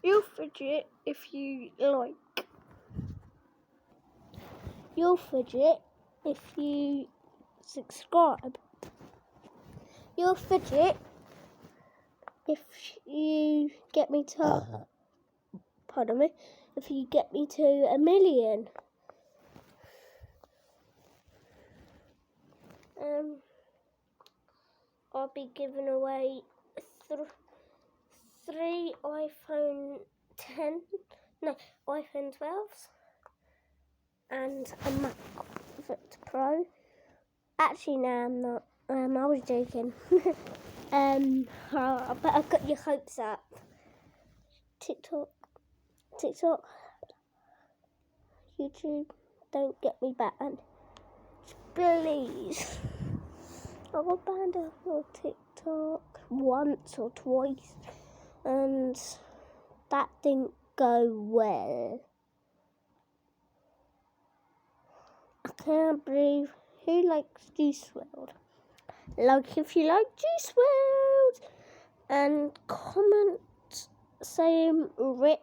You'll fidget if you like. You'll fidget if you subscribe. You'll fidget if you get me to, pardon me, if you get me to 1 million. I'll be giving away 3 iPhone 12s and a MacBook Pro. Actually, no, I'm not. I was joking. But I've got your hopes up. TikTok, YouTube, don't get me banned, please. I got banned on TikTok once or twice, and that didn't go well. I can't believe who likes Juice WRLD. Like if you like Juice WRLD, and comment saying rip